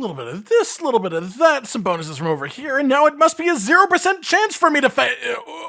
little bit of this, a little bit of that, some bonuses from over here, and now it must be a 0% chance for me to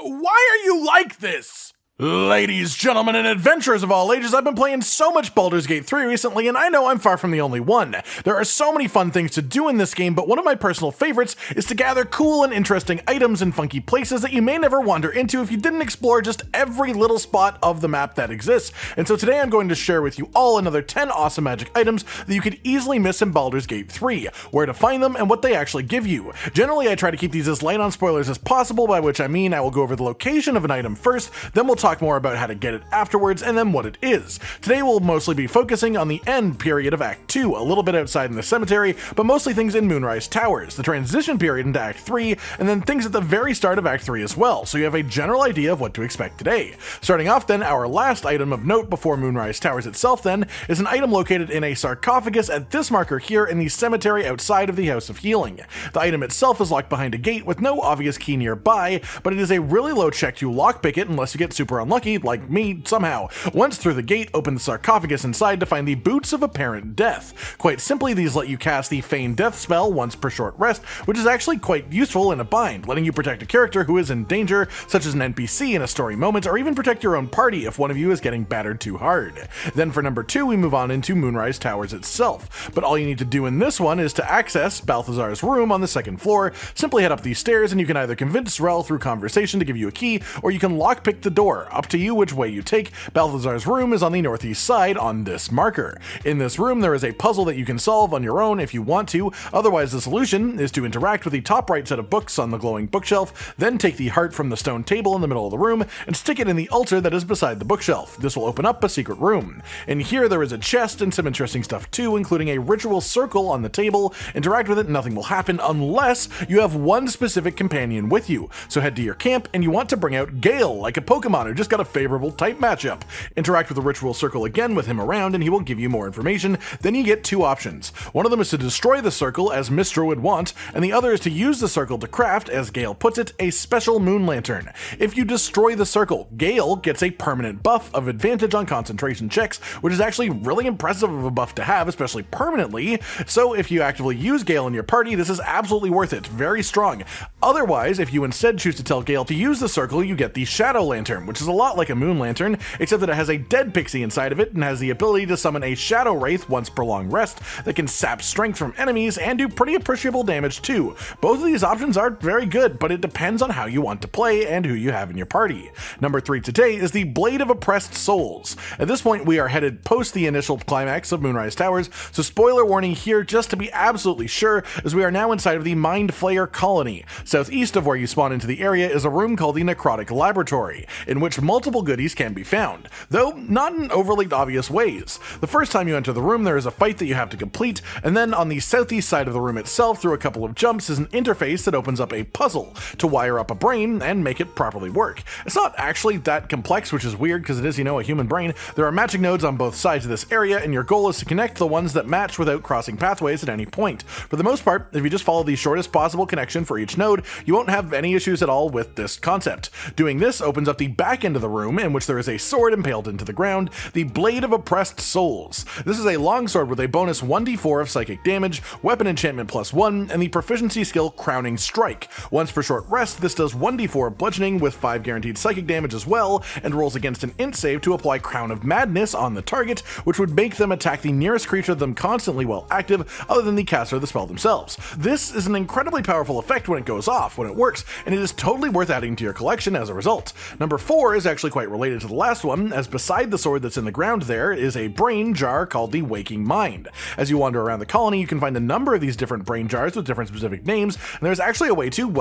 why are you like this? Ladies, gentlemen, and adventurers of all ages, I've been playing so much Baldurs Gate 3 recently, and I know I'm far from the only one. There are so many fun things to do in this game, but one of my personal favorites is to gather cool and interesting items in funky places that you may never wander into if you didn't explore just every little spot of the map that exists. And so today I'm going to share with you all another 10 awesome magic items that you could easily miss in Baldurs Gate 3, where to find them and what they actually give you. Generally, I try to keep these as light on spoilers as possible, by which I mean I will go over the location of an item first, then we'll talk more about how to get it afterwards, and then what it is. Today we'll mostly be focusing on the end period of Act 2, a little bit outside in the cemetery, but mostly things in Moonrise Towers, the transition period into Act 3, and then things at the very start of Act 3 as well, so you have a general idea of what to expect today. Starting off then, our last item of note before Moonrise Towers itself then, is an item located in a sarcophagus at this marker here in the cemetery outside of the House of Healing. The item itself is locked behind a gate with no obvious key nearby, but it is a really low check to lockpick it unless you get super unlucky, like me, somehow. Once through the gate, open the sarcophagus inside to find the Boots of Apparent Death. Quite simply, these let you cast the Feign Death spell once per short rest, which is actually quite useful in a bind, letting you protect a character who is in danger, such as an NPC in a story moment, or even protect your own party if one of you is getting battered too hard. Then for number 2, we move on into Moonrise Towers itself, but all you need to do in this one is to access Balthazar's room on the 2nd floor. Simply head up these stairs and you can either convince Rel through conversation to give you a key, or you can lockpick the door, up to you which way you take. Balthazar's room is on the northeast side on this marker. In this room there is a puzzle that you can solve on your own if you want to, otherwise the solution is to interact with the top right set of books on the glowing bookshelf, then take the heart from the stone table in the middle of the room and stick it in the altar that is beside the bookshelf. This will open up a secret room. In here there is a chest and some interesting stuff too, including a ritual circle on the table. Interact with it, nothing will happen unless you have one specific companion with you. So head to your camp and you want to bring out Gale, like a Pokemon who just got a favorable type matchup. Interact with the ritual circle again with him around and he will give you more information. Then you get two options. One of them is to destroy the circle as Mystra would want, and the other is to use the circle to craft, as Gale puts it, a special moon lantern. If you destroy the circle, Gale gets a permanent buff of advantage on concentration checks, which is actually really impressive of a buff to have, especially permanently. So if you actively use Gale in your party, this is absolutely worth it, very strong. Otherwise, if you instead choose to tell Gale to use the circle, you get the Shadow Lantern, which is a lot like a moon lantern, except that it has a dead pixie inside of it and has the ability to summon a Shadow Wraith once per long rest that can sap strength from enemies and do pretty appreciable damage too. Both of these options are very good, but it depends on how you want to play and who you have in your party. Number 3 today is the Blade of Oppressed Souls. At this point we are headed post the initial climax of Moonrise Towers, so spoiler warning here just to be absolutely sure, as we are now inside of the Mind Flayer colony. Southeast of where you spawn into the area is a room called the Necrotic Laboratory, in which multiple goodies can be found, though not in overly obvious ways. The first time you enter the room there is a fight that you have to complete, and then on the southeast side of the room itself through a couple of jumps is an interface that opens up a puzzle to wire up a brain and make it properly work. It's not actually that complex, which is weird because it is, a human brain. There are matching nodes on both sides of this area and your goal is to connect the ones that match without crossing pathways at any point. For the most part, if you just follow the shortest possible connection for each node, you won't have any issues at all with this concept. Doing this opens up the back end of the room, in which there is a sword impaled into the ground, the Blade of Oppressed Souls. This is a longsword with a bonus 1d4 of psychic damage, weapon enchantment +1, and the proficiency skill Crowning Strike. Once per short rest, this does 1d4 of bludgeoning with 5 guaranteed psychic damage as well, and rolls against an int save to apply Crown of Madness on the target, which would make them attack the nearest creature to them constantly while active, other than the caster of the spell themselves. This is an incredibly powerful effect when it goes off, when it works, and it is totally worth adding to your collection as a result. Number 4 is actually quite related to the last one, as beside the sword that's in the ground there is a brain jar called the Waking Mind. As you wander around the colony, you can find a number of these different brain jars with different specific names, and there's actually a way to,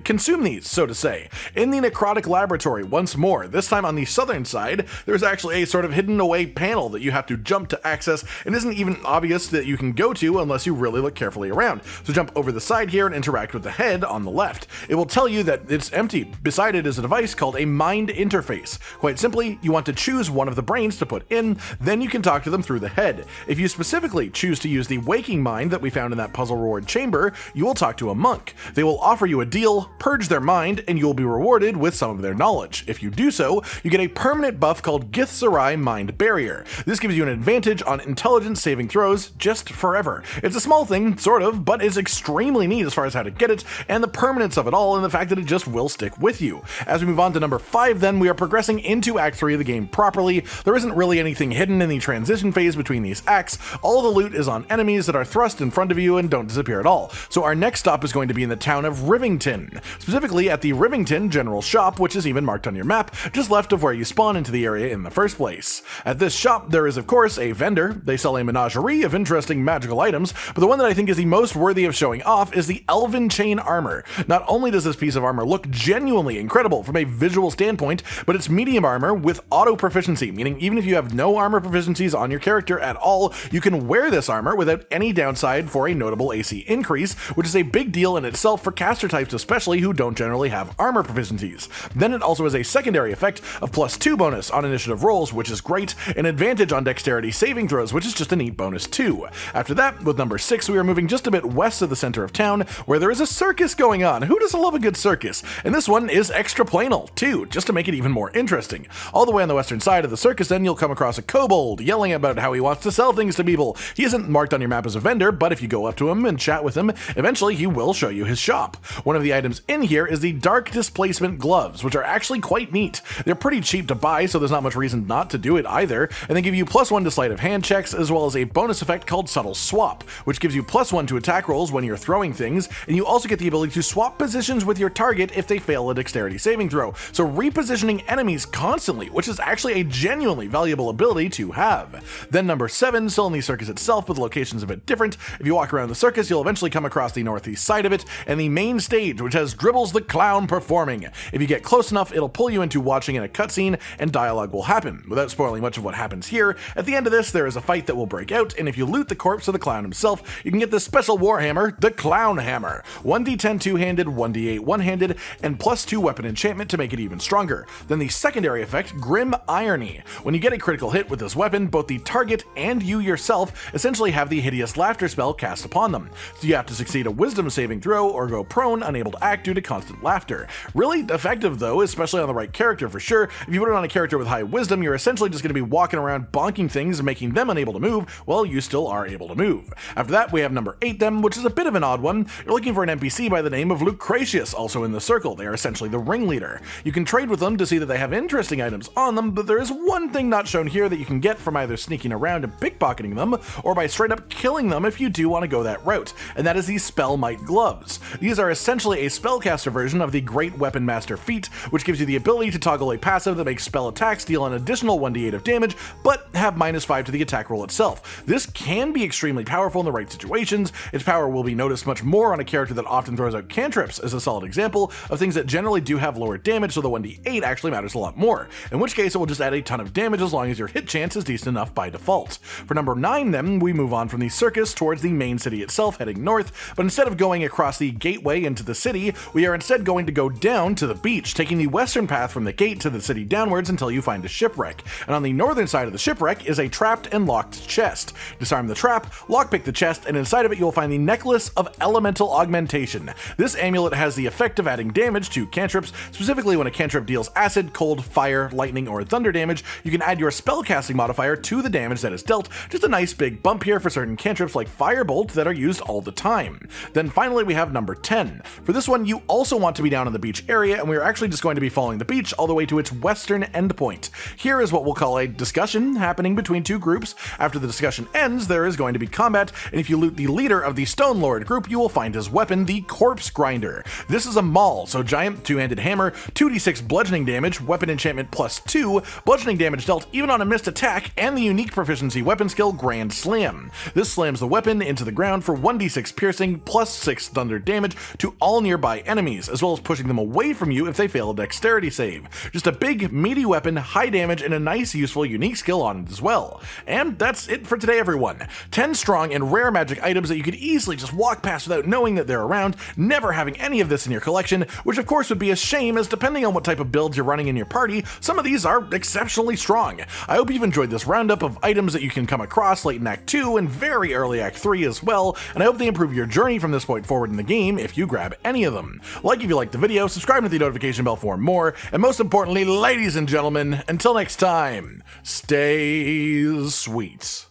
consume these, so to say. In the Necrotic Laboratory, once more, this time on the southern side, there's actually a sort of hidden away panel that you have to jump to access, and isn't even obvious that you can go to unless you really look carefully around. So jump over the side here and interact with the head on the left. It will tell you that it's empty. Beside it is a device called a Mind interface. Quite simply, you want to choose one of the brains to put in, then you can talk to them through the head. If you specifically choose to use the waking mind that we found in that puzzle reward chamber, you will talk to a monk. They will offer you a deal, purge their mind, and you will be rewarded with some of their knowledge. If you do so, you get a permanent buff called Githzerai Mind Barrier. This gives you an advantage on intelligence saving throws just forever. It's a small thing, sort of, but it's extremely neat as far as how to get it, and the permanence of it all, and the fact that it just will stick with you. As we move on to number 5 then, we are progressing into Act 3 of the game properly. There isn't really anything hidden in the transition phase between these acts. All the loot is on enemies that are thrust in front of you and don't disappear at all. So our next stop is going to be in the town of Rivington, specifically at the Rivington General Shop, which is even marked on your map, just left of where you spawn into the area in the first place. At this shop, there is of course a vendor. They sell a menagerie of interesting magical items, but the one that I think is the most worthy of showing off is the Elven chain armor. Not only does this piece of armor look genuinely incredible from a visual standpoint, but it's medium armor with auto proficiency, meaning even if you have no armor proficiencies on your character at all, you can wear this armor without any downside for a notable AC increase, which is a big deal in itself for caster types especially who don't generally have armor proficiencies. Then it also has a secondary effect of +2 bonus on initiative rolls, which is great, an advantage on dexterity saving throws, which is just a neat bonus too. After that, with number 6, we are moving just a bit west of the center of town, where there is a circus going on. Who doesn't love a good circus? And this one is extra plainal too, just to make it even more interesting. All the way on the western side of the circus then, you'll come across a kobold yelling about how he wants to sell things to people. He isn't marked on your map as a vendor, but if you go up to him and chat with him, eventually he will show you his shop. One of the items in here is the Dark Displacement gloves, which are actually quite neat. They're pretty cheap to buy, so there's not much reason not to do it either, and they give you +1 to sleight of hand checks, as well as a bonus effect called Subtle Swap, which gives you +1 to attack rolls when you're throwing things, and you also get the ability to swap positions with your target if they fail a dexterity saving throw, so repositioning enemies constantly, which is actually a genuinely valuable ability to have. Then number 7, still in the circus itself, but the location's a bit different. If you walk around the circus, you'll eventually come across the northeast side of it, and the main stage, which has Dribbles the Clown performing. If you get close enough, it'll pull you into watching in a cutscene, and dialogue will happen. Without spoiling much of what happens here, at the end of this, there is a fight that will break out, and if you loot the corpse of the clown himself, you can get this special warhammer, the Clown Hammer. 1d10 two-handed, 1d8 one-handed, and +2 weapon enchantment to make it even stronger. Then the secondary effect, Grim Irony. When you get a critical hit with this weapon, both the target and you yourself essentially have the Hideous Laughter spell cast upon them. So you have to succeed a wisdom saving throw or go prone, unable to act due to constant laughter. Really effective though, especially on the right character for sure. If you put it on a character with high wisdom, you're essentially just going to be walking around bonking things and making them unable to move while you still are able to move. After that, we have number 8 then, which is a bit of an odd one. You're looking for an NPC by the name of Lucretius, also in the circle. They are essentially the ringleader. You can trade with them to see that they have interesting items on them, but there is one thing not shown here that you can get from either sneaking around and pickpocketing them, or by straight up killing them if you do want to go that route, and that is the Spellmight gloves. These are essentially a spellcaster version of the Great Weapon Master feat, which gives you the ability to toggle a passive that makes spell attacks deal an additional 1d8 of damage, but have -5 to the attack roll itself. This can be extremely powerful in the right situations. Its power will be noticed much more on a character that often throws out cantrips as a solid example of things that generally do have lower damage, so the 1d8 actually matters a lot more, in which case it will just add a ton of damage as long as your hit chance is decent enough by default. For number 9 then, we move on from the circus towards the main city itself, heading north, but instead of going across the gateway into the city, we are instead going to go down to the beach, taking the western path from the gate to the city downwards until you find a shipwreck, and on the northern side of the shipwreck is a trapped and locked chest. Disarm the trap, lockpick the chest, and inside of it you'll find the Necklace of Elemental Augmentation. This amulet has the effect of adding damage to cantrips. Specifically, when a cantrip deals acid, cold, fire, lightning, or thunder damage, you can add your spellcasting modifier to the damage that is dealt. Just a nice big bump here for certain cantrips like Firebolt that are used all the time. Then finally we have number 10. For this one, you also want to be down in the beach area, and we are actually just going to be following the beach all the way to its western endpoint. Here is what we'll call a discussion happening between two groups. After the discussion ends, there is going to be combat, and if you loot the leader of the Stone Lord group, you will find his weapon, the Corpsegrinder. This is a maul, so giant two-handed hammer, 2d6 bludgeoning damage, weapon enchantment +2, bludgeoning damage dealt even on a missed attack, and the unique proficiency weapon skill Grand Slam. This slams the weapon into the ground for 1d6 piercing +6 thunder damage to all nearby enemies, as well as pushing them away from you if they fail a dexterity save. Just a big, meaty weapon, high damage, and a nice, useful, unique skill on it as well. And that's it for today, everyone. 10 strong and rare magic items that you could easily just walk past without knowing that they're around, never having any of this in your collection, which of course would be a shame, as depending on what type of builds you're you're running in your party, some of these are exceptionally strong. I hope you've enjoyed this roundup of items that you can come across late in Act 2 and very early Act 3 as well, and I hope they improve your journey from this point forward in the game if you grab any of them. Like if you liked the video, subscribe to the notification bell for more, and most importantly, ladies and gentlemen, until next time, stay sweet.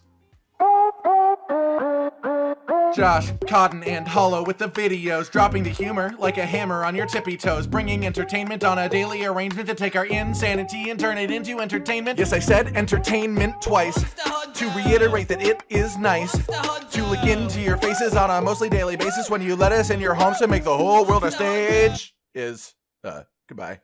Josh, Cotton, and Hollow with the videos, dropping the humor like a hammer on your tippy toes, bringing entertainment on a daily arrangement to take our insanity and turn it into entertainment. Yes, I said entertainment twice, to reiterate that it is nice to look into your faces on a mostly daily basis when you let us in your homes to make the whole world a stage. Goodbye.